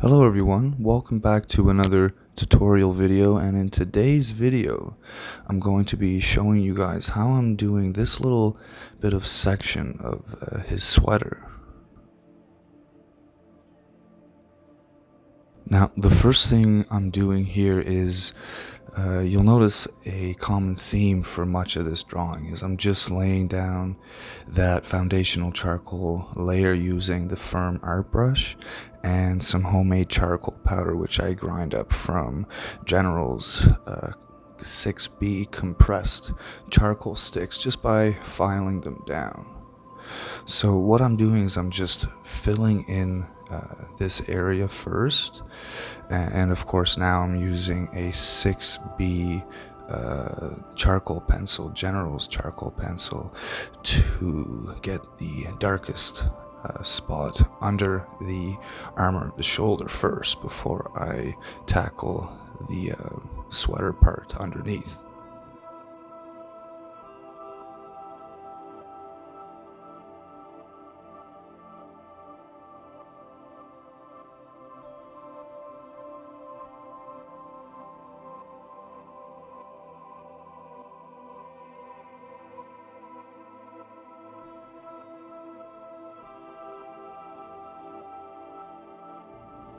Hello everyone, welcome back to another tutorial video, and in today's video I'm going to be showing you guys how I'm doing this little bit of section of his sweater. Now the first thing I'm doing here is you'll notice a common theme for much of this drawing is I'm just laying down that foundational charcoal layer using the firm art brush and some homemade charcoal powder, which I grind up from General's 6B compressed charcoal sticks just by filing them down. So what I'm doing is I'm just filling in this area first, and of course now I'm using a 6B charcoal pencil, General's charcoal pencil, to get the darkest spot under the armor of the shoulder first before I tackle the sweater part underneath.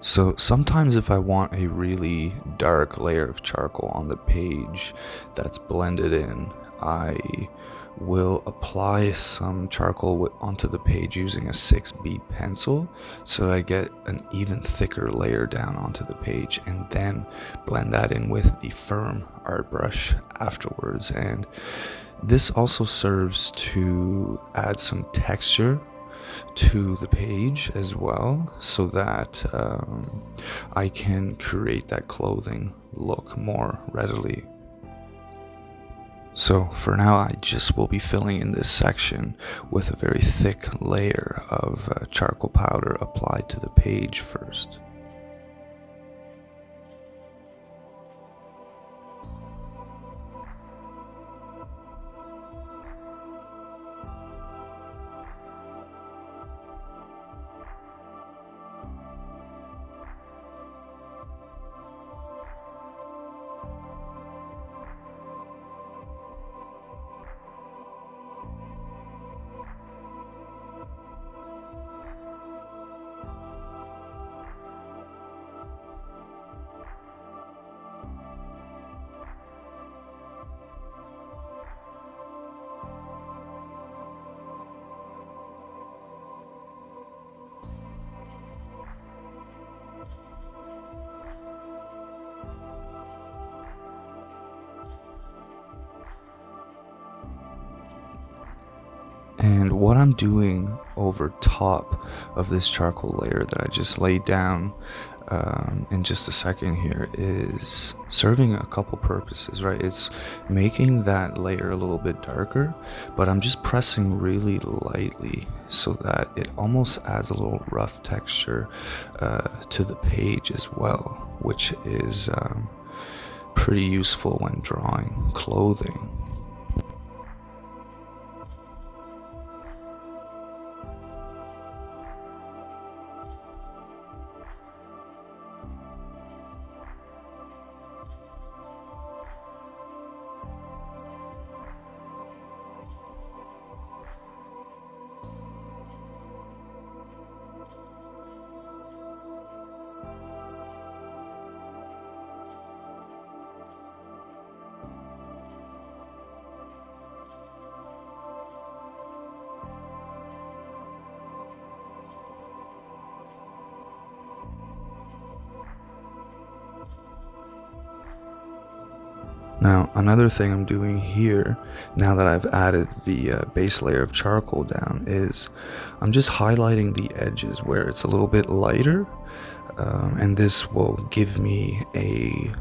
So sometimes if I want a really dark layer of charcoal on the page that's blended in, I will apply some charcoal onto the page using a 6B pencil so I get an even thicker layer down onto the page, and then blend that in with the firm art brush afterwards. And this also serves to add some texture to the page as well, so that I can create that clothing look more readily. So for now I just will be filling in this section with a very thick layer of charcoal powder applied to the page first. And what I'm doing over top of this charcoal layer that I just laid down in just a second here is serving a couple purposes, right? It's making that layer a little bit darker, but I'm just pressing really lightly so that it almost adds a little rough texture to the page as well, which is pretty useful when drawing clothing. Now, another thing I'm doing here, now that I've added the base layer of charcoal down, is I'm just highlighting the edges where it's a little bit lighter, and this will give me a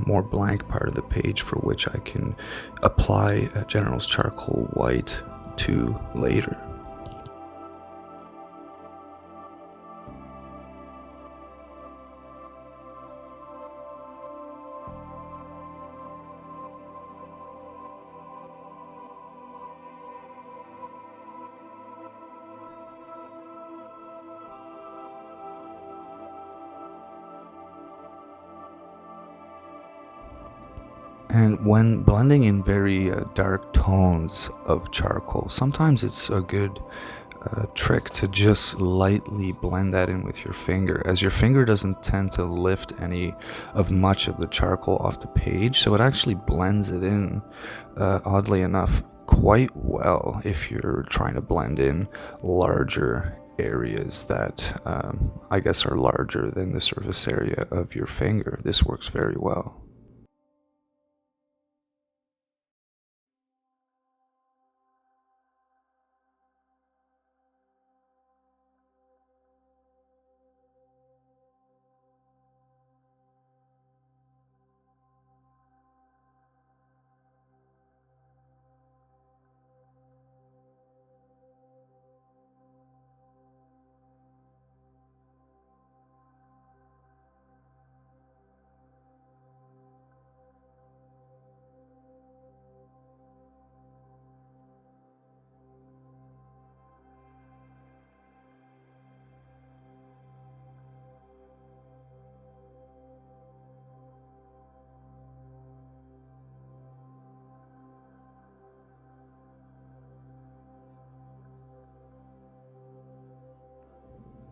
more blank part of the page for which I can apply General's charcoal white to later. And when blending in very dark tones of charcoal, sometimes it's a good trick to just lightly blend that in with your finger, as your finger doesn't tend to lift any of much of the charcoal off the page, so it actually blends it in, oddly enough, quite well if you're trying to blend in larger areas that I guess are larger than the surface area of your finger. This works very well.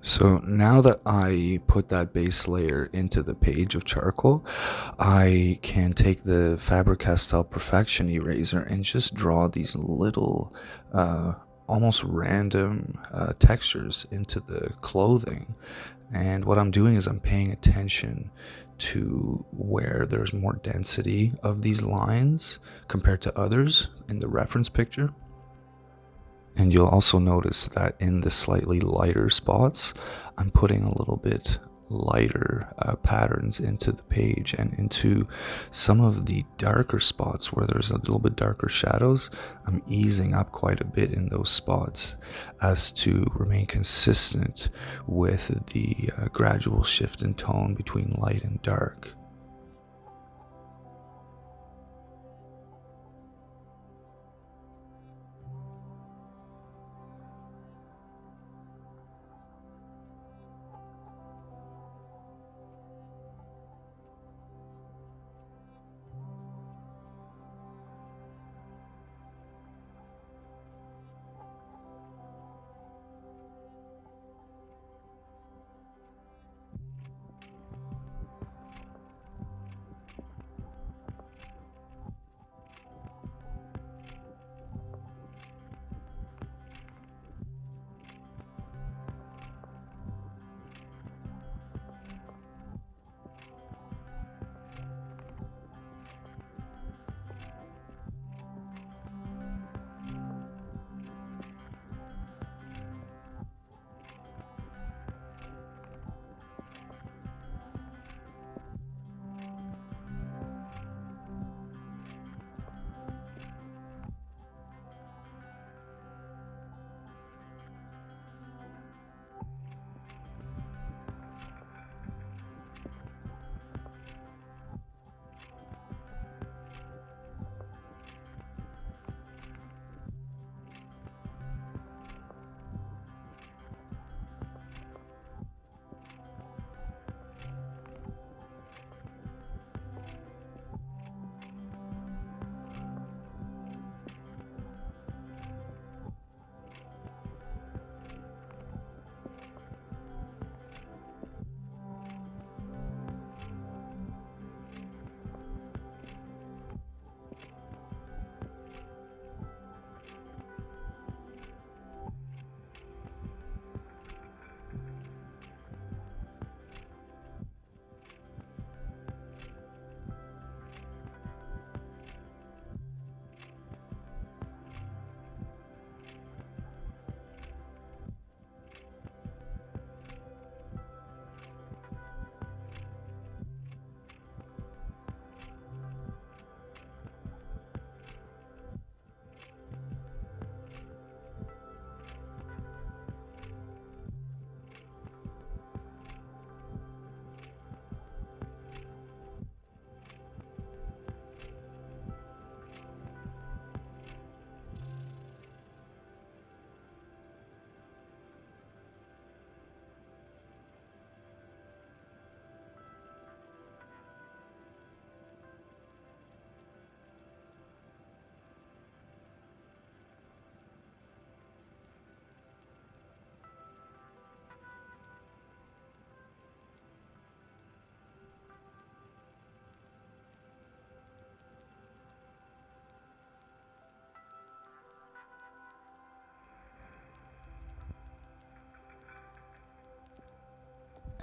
So now that I put that base layer into the page of charcoal, I can take the Faber-Castell Perfection eraser and just draw these little, almost random textures into the clothing. And what I'm doing is I'm paying attention to where there's more density of these lines compared to others in the reference picture. And you'll also notice that in the slightly lighter spots, I'm putting a little bit lighter patterns into the page, and into some of the darker spots where there's a little bit darker shadows, I'm easing up quite a bit in those spots as to remain consistent with the gradual shift in tone between light and dark.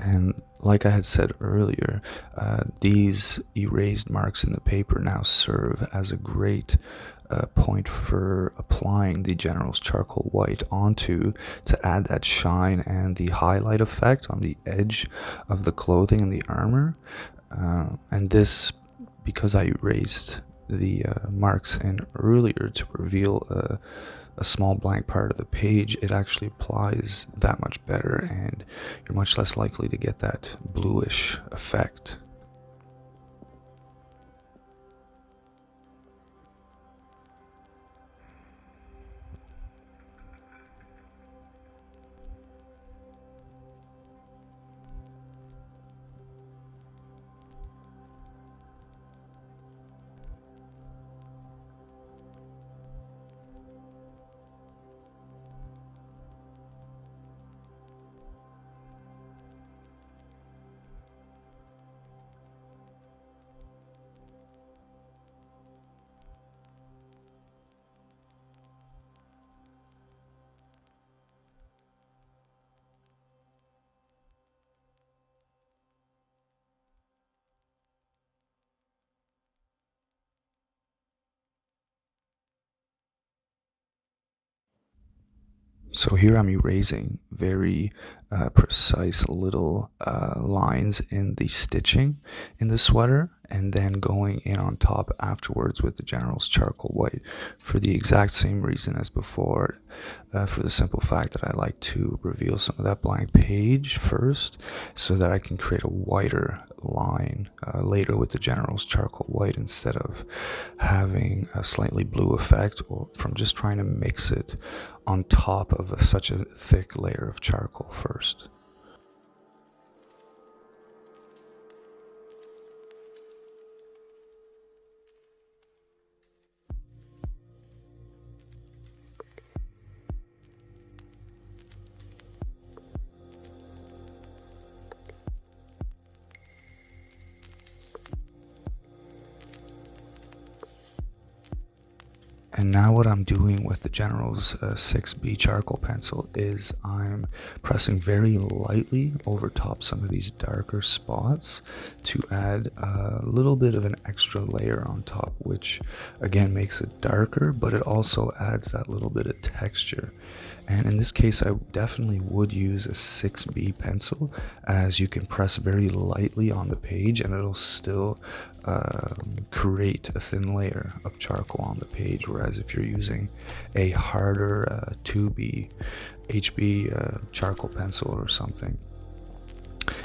And like I had said earlier, these erased marks in the paper now serve as a great point for applying the General's charcoal white onto to add that shine and the highlight effect on the edge of the clothing and the armor. And this, because I erased the marks in earlier to reveal a small blank part of the page, it actually applies that much better, and you're much less likely to get that bluish effect. So here I'm erasing very precise little lines in the stitching in the sweater, and then going in on top afterwards with the General's charcoal white for the exact same reason as before, for the simple fact that I like to reveal some of that blank page first so that I can create a whiter line later with the General's charcoal white, instead of having a slightly blue effect or from just trying to mix it on top of such a thick layer of charcoal first. And now what I'm doing with the General's 6B charcoal pencil is I'm pressing very lightly over top some of these darker spots to add a little bit of an extra layer on top, which again makes it darker, but it also adds that little bit of texture. And in this case, I definitely would use a 6B pencil, as you can press very lightly on the page and it'll still create a thin layer of charcoal on the page. Whereas if you're using a harder 2B, HB charcoal pencil or something,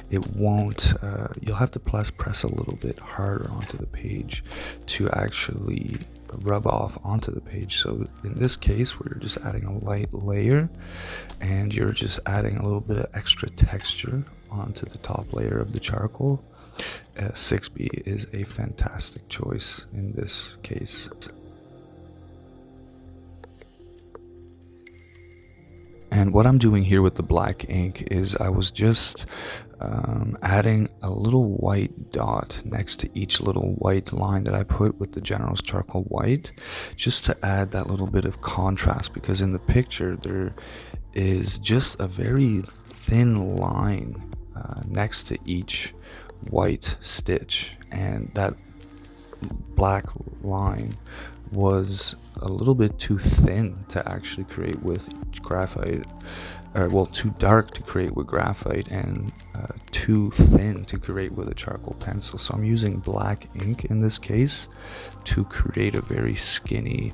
it won't, you'll have to press a little bit harder onto the page to actually rub off onto the page. So in this case, we're just adding a light layer and you're just adding a little bit of extra texture onto the top layer of the charcoal. 6B is a fantastic choice in this case. And what I'm doing here with the black ink is I was just adding a little white dot next to each little white line that I put with the General's charcoal white, just to add that little bit of contrast, because in the picture there is just a very thin line next to each white stitch, and that black line was a little bit too thin to actually create with graphite, or well, too dark to create with graphite, and too thin to create with a charcoal pencil. So I'm using black ink in this case to create a very skinny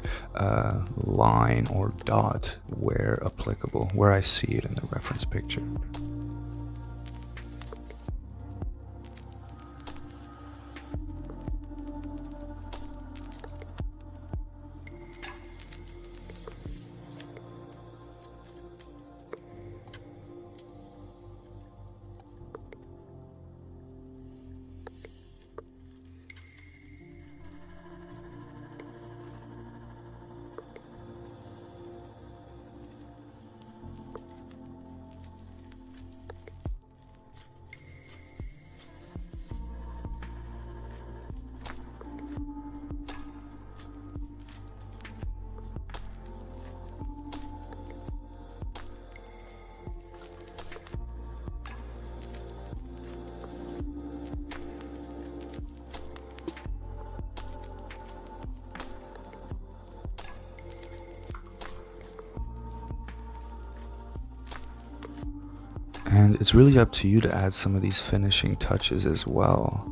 line or dot where applicable, where I see it in the reference picture. And it's really up to you to add some of these finishing touches as well.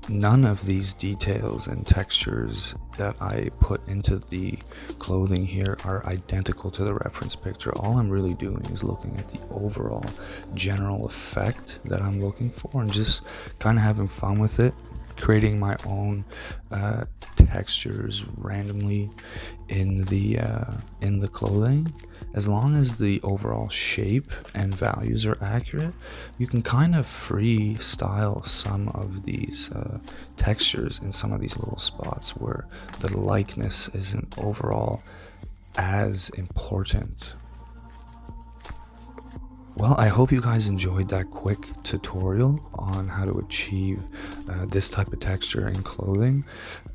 None of these details and textures that I put into the clothing here are identical to the reference picture. All I'm really doing is looking at the overall general effect that I'm looking for and just kind of having fun with it, creating my own textures randomly in the clothing. As long as the overall shape and values are accurate, you can kind of freestyle some of these textures in some of these little spots where the likeness isn't overall as important. Well, I hope you guys enjoyed that quick tutorial on how to achieve this type of texture in clothing.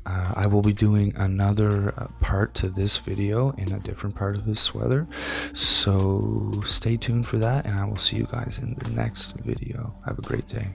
I will be doing another part to this video in a different part of his sweater, so stay tuned for that, and I will see you guys in the next video. Have a great day.